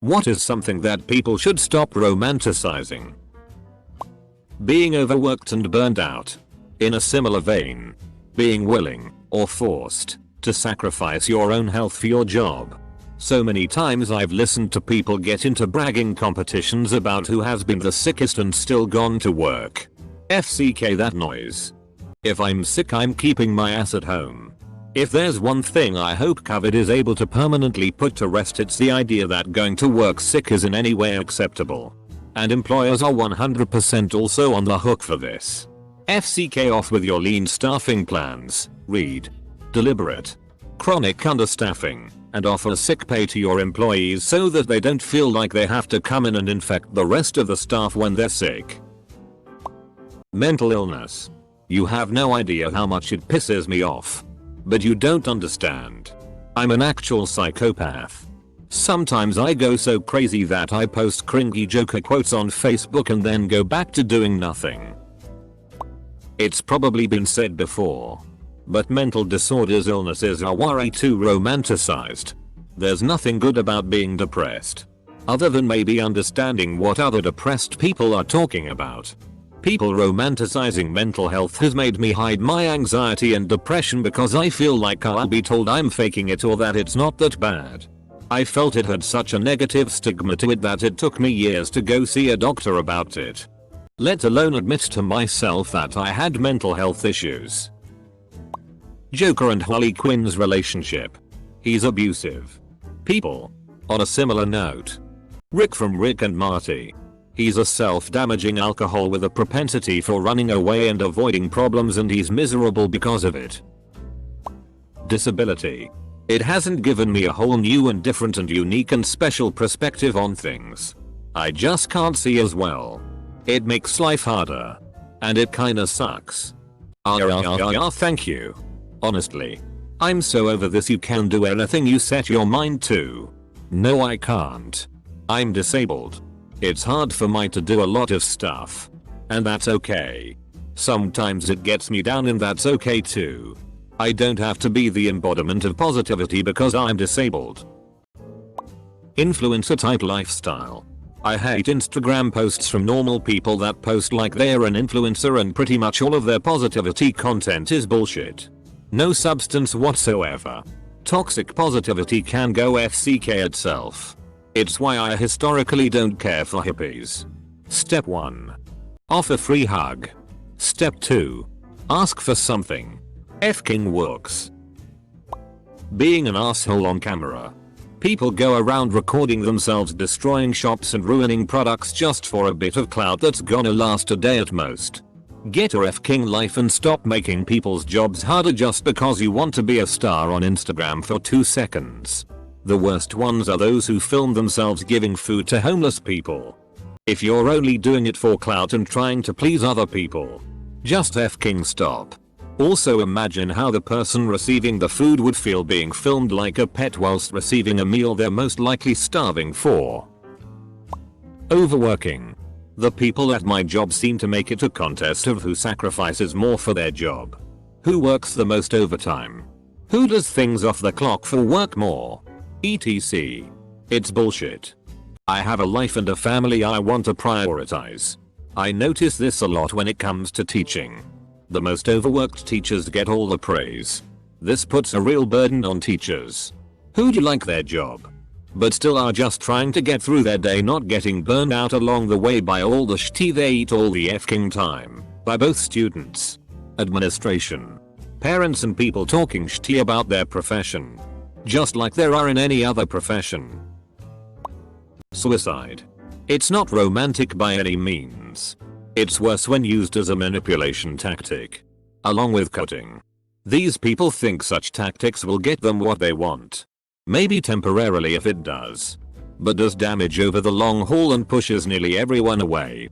What is something that people should stop romanticizing? Being overworked and burned out. In a similar vein, being willing, or forced, to sacrifice your own health for your job. So many times I've listened to people get into bragging competitions about who has been the sickest and still gone to work. FCK that noise. If I'm sick, I'm keeping my ass at home. If there's one thing I hope COVID is able to permanently put to rest, it's the idea that going to work sick is in any way acceptable. And employers are 100% also on the hook for this. FCK off with your lean staffing plans. Read. Deliberate. Chronic understaffing. And offer sick pay to your employees so that they don't feel like they have to come in and infect the rest of the staff when they're sick. Mental illness. You have no idea how much it pisses me off. But you don't understand. I'm an actual psychopath. Sometimes I go so crazy that I post cringy Joker quotes on Facebook and then go back to doing nothing. It's probably been said before, but mental disorders illnesses are way too romanticized. There's nothing good about being depressed, other than maybe understanding what other depressed people are talking about. People romanticizing mental health has made me hide my anxiety and depression because I feel like I'll be told I'm faking it or that it's not that bad. I felt it had such a negative stigma to it that it took me years to go see a doctor about it, let alone admit to myself that I had mental health issues. Joker and Harley Quinn's relationship. He's abusive. People. On a similar note, Rick from Rick and Morty. He's a self-damaging alcohol with a propensity for running away and avoiding problems, and he's miserable because of it. Disability. It hasn't given me a whole new and different and unique and special perspective on things. I just can't see as well. It makes life harder. And it kinda sucks. Thank you. Honestly. I'm so over this. You can do anything you set your mind to. No, I can't. I'm disabled. It's hard for me to do a lot of stuff. And that's okay. Sometimes it gets me down, and that's okay too. I don't have to be the embodiment of positivity because I'm disabled. Influencer type lifestyle. I hate Instagram posts from normal people that post like they're an influencer and pretty much all of their positivity content is bullshit. No substance whatsoever. Toxic positivity can go FCK itself. It's why I historically don't care for hippies. Step 1. Offer free hug. Step 2. Ask for something. F-king works. Being an asshole on camera. People go around recording themselves destroying shops and ruining products just for a bit of clout that's gonna last a day at most. Get a F-king life and stop making people's jobs harder just because you want to be a star on Instagram for 2 seconds. The worst ones are those who film themselves giving food to homeless people. If you're only doing it for clout and trying to please other people, just F-king stop. Also, imagine how the person receiving the food would feel being filmed like a pet whilst receiving a meal they're most likely starving for. Overworking. The people at my job seem to make it a contest of who sacrifices more for their job. Who works the most overtime? Who does things off the clock for work more? etc. It's bullshit. I have a life and a family I want to prioritize. I notice this a lot when it comes to teaching. The most overworked teachers get all the praise. This puts a real burden on teachers who do like their job, but still are just trying to get through their day, not getting burned out along the way by all the shit they eat all the f-king time by both students, administration, parents, and people talking shit about their profession, just like there are in any other profession. Suicide. It's not romantic by any means. It's worse when used as a manipulation tactic, along with cutting. These people think such tactics will get them what they want. Maybe temporarily if it does, but does damage over the long haul and pushes nearly everyone away.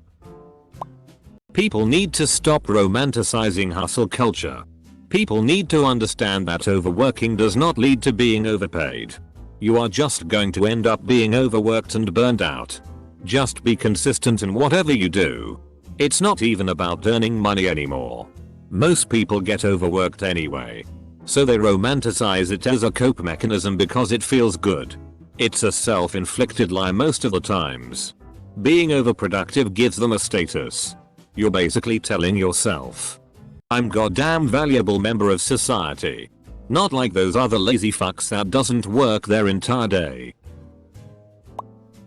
People need to stop romanticizing hustle culture. People need to understand that overworking does not lead to being overpaid. You are just going to end up being overworked and burned out. Just be consistent in whatever you do. It's not even about earning money anymore. Most people get overworked anyway, so they romanticize it as a cope mechanism because it feels good. It's a self-inflicted lie most of the times. Being overproductive gives them a status. You're basically telling yourself, I'm goddamn valuable member of society. Not like those other lazy fucks that doesn't work their entire day.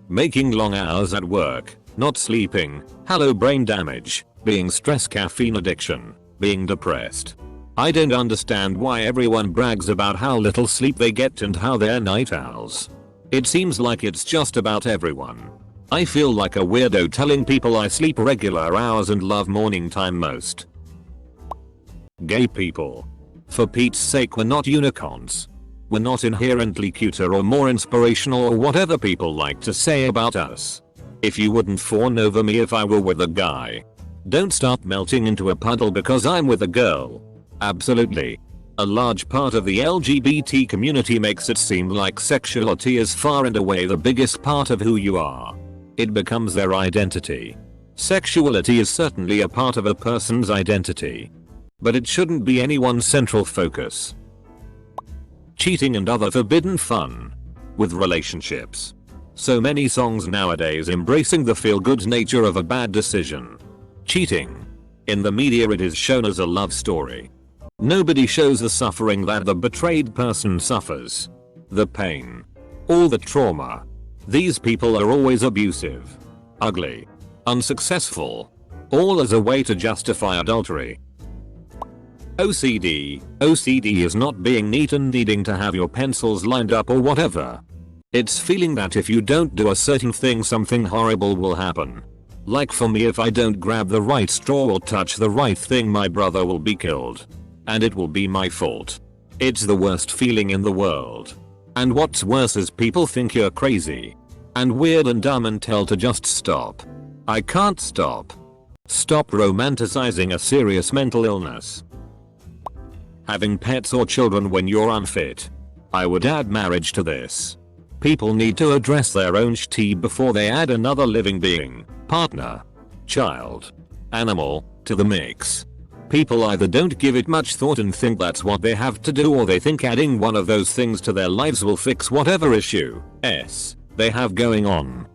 Making long hours at work, not sleeping, hello brain damage, being stressed, caffeine addiction, being depressed. I don't understand why everyone brags about how little sleep they get and how they're night owls. It seems like it's just about everyone. I feel like a weirdo telling people I sleep regular hours and love morning time most. Gay people. For Pete's sake, we're not unicorns. We're not inherently cuter or more inspirational or whatever people like to say about us. If you wouldn't fawn over me if I were with a guy. Don't start melting into a puddle because I'm with a girl. Absolutely. A large part of the LGBT community makes it seem like sexuality is far and away the biggest part of who you are. It becomes their identity. Sexuality is certainly a part of a person's identity. But it shouldn't be anyone's central focus. Cheating and other forbidden fun. With relationships. So many songs nowadays embracing the feel-good nature of a bad decision. Cheating. In the media it is shown as a love story. Nobody shows the suffering that the betrayed person suffers. The pain. All the trauma. These people are always abusive. Ugly. Unsuccessful. All as a way to justify adultery. OCD. OCD is not being neat and needing to have your pencils lined up or whatever. It's feeling that if you don't do a certain thing something horrible will happen. Like for me, if I don't grab the right straw or touch the right thing my brother will be killed. And it will be my fault. It's the worst feeling in the world. And what's worse is people think you're crazy. And weird and dumb and tell to just stop. I can't stop. Stop romanticizing a serious mental illness. Having pets or children when you're unfit. I would add marriage to this. People need to address their own shit before they add another living being, partner, child, animal, to the mix. People either don't give it much thought and think that's what they have to do, or they think adding one of those things to their lives will fix whatever issue they have going on.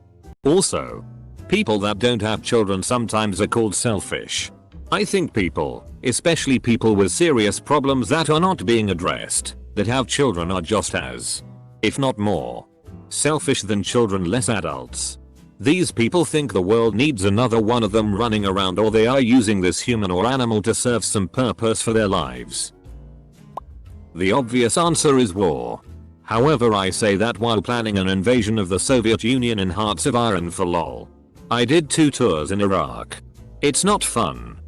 Also, people that don't have children sometimes are called selfish. I think people, especially people with serious problems that are not being addressed, that have children are just as, if not more, selfish than children-less adults. These people think the world needs another one of them running around, or they are using this human or animal to serve some purpose for their lives. The obvious answer is war. However, I say that while planning an invasion of the Soviet Union in Hearts of Iron for lol. I did 2 tours in Iraq. It's not fun.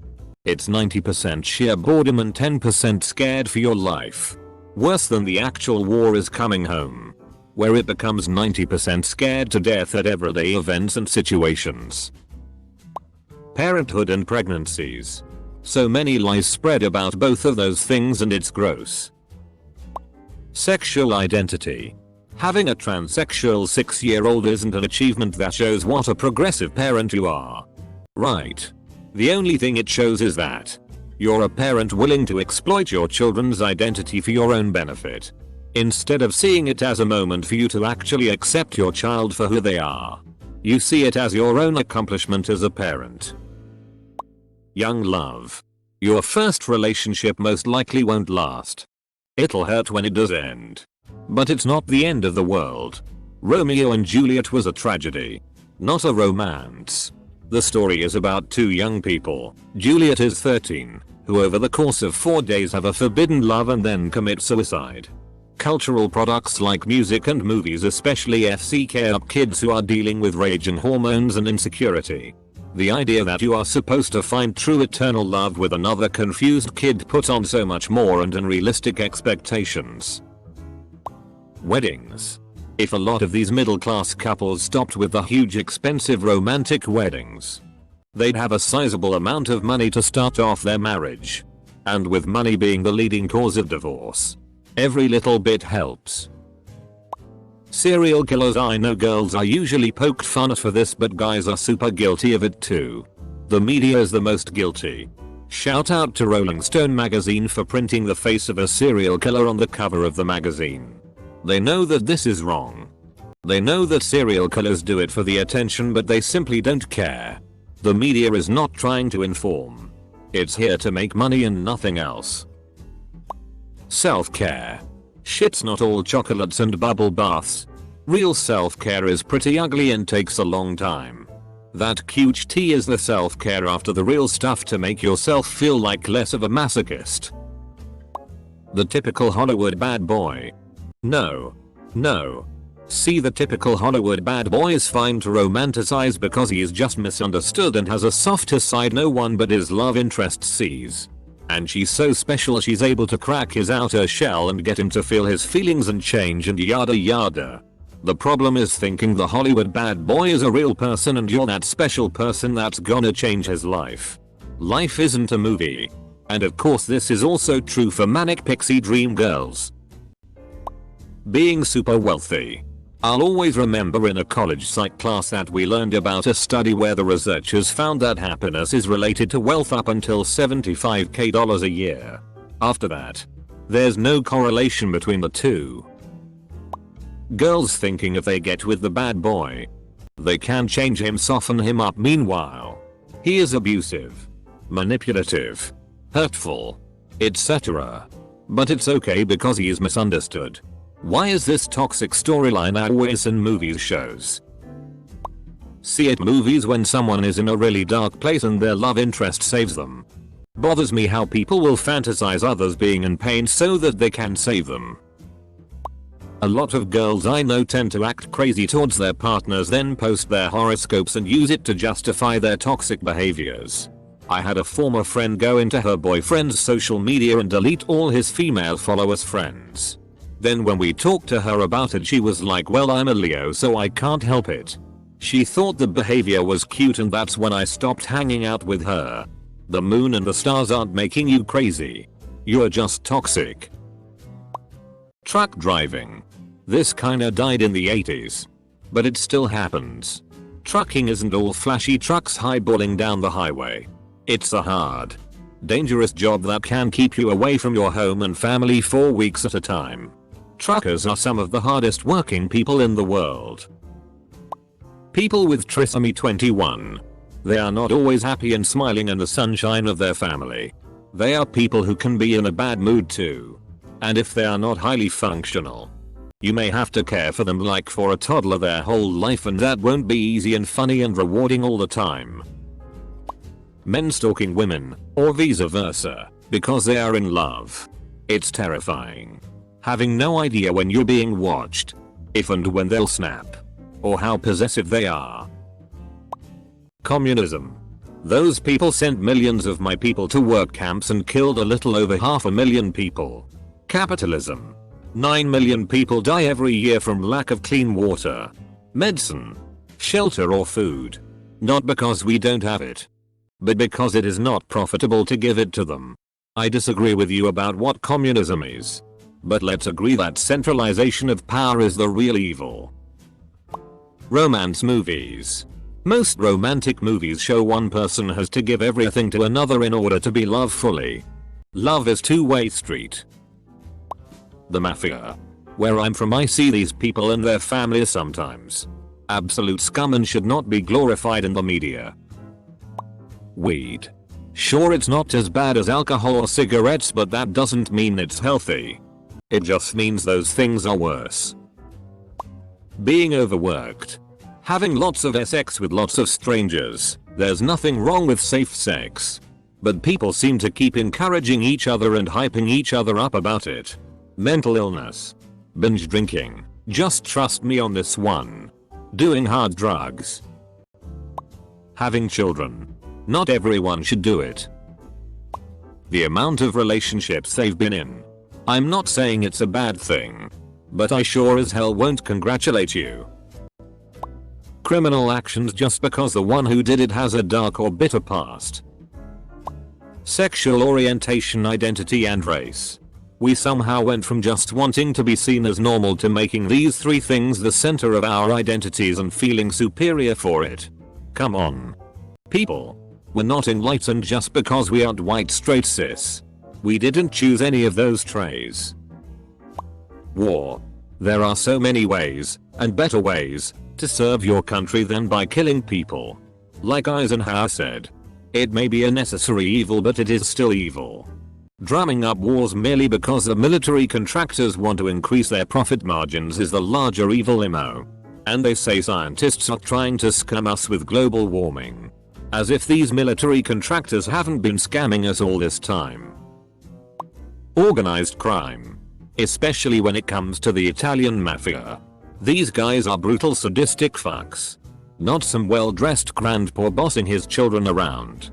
It's 90% sheer boredom and 10% scared for your life. Worse than the actual war is coming home, where it becomes 90% scared to death at everyday events and situations. Parenthood and pregnancies. So many lies spread about both of those things and it's gross. Sexual identity. Having a transsexual 6-year-old isn't an achievement that shows what a progressive parent you are. Right. The only thing it shows is that you're a parent willing to exploit your children's identity for your own benefit, instead of seeing it as a moment for you to actually accept your child for who they are. You see it as your own accomplishment as a parent. Young love. Your first relationship most likely won't last. It'll hurt when it does end. But it's not the end of the world. Romeo and Juliet was a tragedy, not a romance. The story is about 2 young people, Juliet is 13, who over the course of 4 days have a forbidden love and then commit suicide. Cultural products like music and movies especially FCK up kids who are dealing with rage and hormones and insecurity. The idea that you are supposed to find true eternal love with another confused kid put on so much more and unrealistic expectations. Weddings. If a lot of these middle-class couples stopped with the huge expensive romantic weddings, they'd have a sizable amount of money to start off their marriage. And with money being the leading cause of divorce, every little bit helps. Serial killers. I know girls are usually poked fun at for this, but guys are super guilty of it too. The media is the most guilty. Shout out to Rolling Stone magazine for printing the face of a serial killer on the cover of the magazine. They know that this is wrong. They know that serial killers do it for the attention, but they simply don't care. The media is not trying to inform. It's here to make money and nothing else. Self-care. Shit's not all chocolates and bubble baths. Real self-care is pretty ugly and takes a long time. That cute tea is the self-care after the real stuff to make yourself feel like less of a masochist. The typical Hollywood bad boy. No. See, the typical Hollywood bad boy is fine to romanticize because he is just misunderstood and has a softer side no one but his love interest sees. And she's so special she's able to crack his outer shell and get him to feel his feelings and change and yada yada. The problem is thinking the Hollywood bad boy is a real person and you're that special person that's gonna change his life. Life isn't a movie. And of course this is also true for manic pixie dream girls. Being super wealthy. I'll always remember in a college psych class that we learned about a study where the researchers found that happiness is related to wealth up until $75,000 a year. After that, there's no correlation between the two. Girls thinking if they get with the bad boy, they can change him, soften him up. Meanwhile, he is abusive, manipulative, hurtful, etc. But it's okay because he is misunderstood. Why is this toxic storyline always in movies shows? See it movies when someone is in a really dark place and their love interest saves them. Bothers me how people will fantasize others being in pain so that they can save them. A lot of girls I know tend to act crazy towards their partners, then post their horoscopes and use it to justify their toxic behaviors. I had a former friend go into her boyfriend's social media and delete all his female followers' friends. Then when we talked to her about it, she was like, well, I'm a Leo so I can't help it. She thought the behavior was cute and that's when I stopped hanging out with her. The moon and the stars aren't making you crazy. You're just toxic. Truck driving. This kinda died in the 80s. But it still happens. Trucking isn't all flashy trucks highballing down the highway. It's a hard, dangerous job that can keep you away from your home and family for weeks at a time. Truckers are some of the hardest working people in the world. People with trisomy 21. They are not always happy and smiling in the sunshine of their family. They are people who can be in a bad mood too. And if they are not highly functional, you may have to care for them like for a toddler their whole life, and that won't be easy and funny and rewarding all the time. Men stalking women, or vice versa, because they are in love. It's terrifying. Having no idea when you're being watched, if and when they'll snap, or how possessive they are. Communism. Those people sent millions of my people to work camps and killed a little over 500,000 people. Capitalism. 9 million people die every year from lack of clean water, medicine, shelter or food. Not because we don't have it, but because it is not profitable to give it to them. I disagree with you about what communism is, but let's agree that centralization of power is the real evil. Romance movies. Most romantic movies show one person has to give everything to another in order to be loved fully. Love is two-way street. The mafia. Where I'm from, I see these people and their families sometimes. Absolute scum and should not be glorified in the media. Weed. Sure, it's not as bad as alcohol or cigarettes, but that doesn't mean it's healthy. It just means those things are worse. Being overworked. Having lots of sex with lots of strangers. There's nothing wrong with safe sex. But people seem to keep encouraging each other and hyping each other up about it. Mental illness. Binge drinking. Just trust me on this one. Doing hard drugs. Having children. Not everyone should do it. The amount of relationships they've been in. I'm not saying it's a bad thing, but I sure as hell won't congratulate you. Criminal actions just because the one who did it has a dark or bitter past. Sexual orientation, identity and race. We somehow went from just wanting to be seen as normal to making these three things the center of our identities and feeling superior for it. Come on. People. We're not enlightened just because we aren't white straight cis. We didn't choose any of those traits. War. There are so many ways, and better ways to serve your country than by killing people. Like Eisenhower said, it may be a necessary evil, but it is still evil. Drumming up wars merely because the military contractors want to increase their profit margins is the larger evil MO. And they say scientists are trying to scam us with global warming. As if these military contractors haven't been scamming us all this time. Organized crime. Especially when it comes to the Italian mafia. These guys are brutal sadistic fucks. Not some well-dressed grandpa bossing his children around.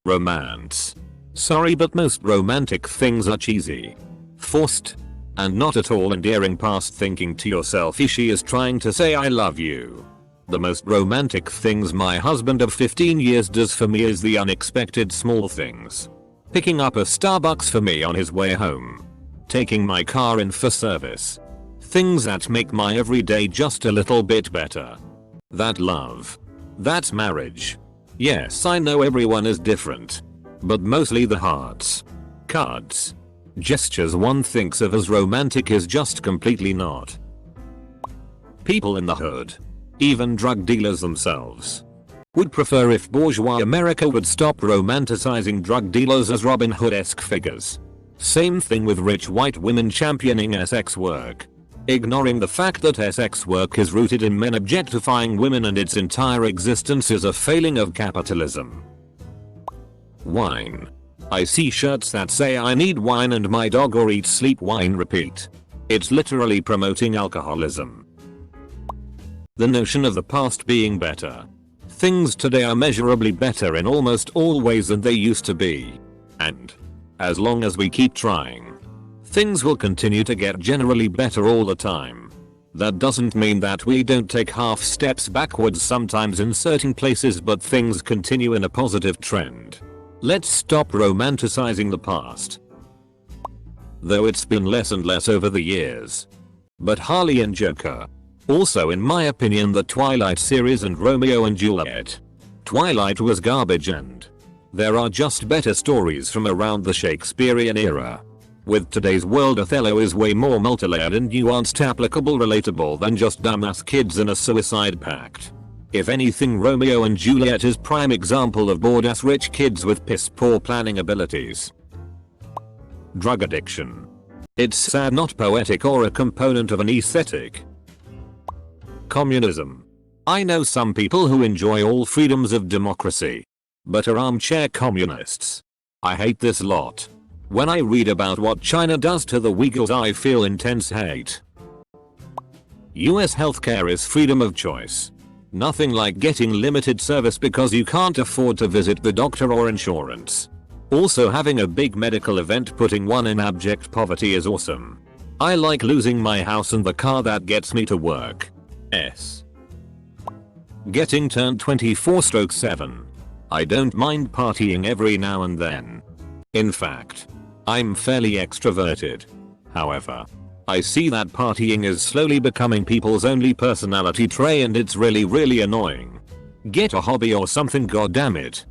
Romance. Sorry, but most romantic things are cheesy, forced, and not at all endearing, past thinking to yourself she is trying to say I love you. The most romantic things my husband of 15 years does for me is the unexpected small things. Picking up a Starbucks for me on his way home. Taking my car in for service. Things that make my everyday just a little bit better. That love. That's marriage. Yes, I know everyone is different. But mostly the hearts. Cards. Gestures one thinks of as romantic is just completely not. People in the hood. Even drug dealers themselves. Would prefer if bourgeois America would stop romanticizing drug dealers as Robin Hood-esque figures. Same thing with rich white women championing sex work. Ignoring the fact that sex work is rooted in men objectifying women and its entire existence is a failing of capitalism. Wine. I see shirts that say I need wine and my dog or eat sleep wine repeat. It's literally promoting alcoholism. The notion of the past being better. Things today are measurably better in almost all ways than they used to be. And as long as we keep trying, things will continue to get generally better all the time. That doesn't mean that we don't take half steps backwards sometimes in certain places, but things continue in a positive trend. Let's stop romanticizing the past. Though it's been less and less over the years. But Harley and Joker. Also, in my opinion, the Twilight series and Romeo and Juliet. Twilight was garbage, and there are just better stories from around the Shakespearean era. With today's world, Othello is way more multilayered and nuanced, applicable, relatable than just dumbass kids in a suicide pact. If anything, Romeo and Juliet is prime example of bored-ass rich kids with piss-poor planning abilities. Drug addiction. It's sad, not poetic or a component of an aesthetic. Communism. I know some people who enjoy all freedoms of democracy, but are armchair communists. I hate this lot. When I read about what China does to the Uyghurs, I feel intense hate. US healthcare is freedom of choice. Nothing like getting limited service because you can't afford to visit the doctor or insurance. Also, having a big medical event putting one in abject poverty is awesome. I like losing my house and the car that gets me to work. Getting turned 24/7. I don't mind partying every now and then. In fact, I'm fairly extroverted. However, I see that partying is slowly becoming people's only personality trait, and it's really annoying. Get a hobby or something, goddammit.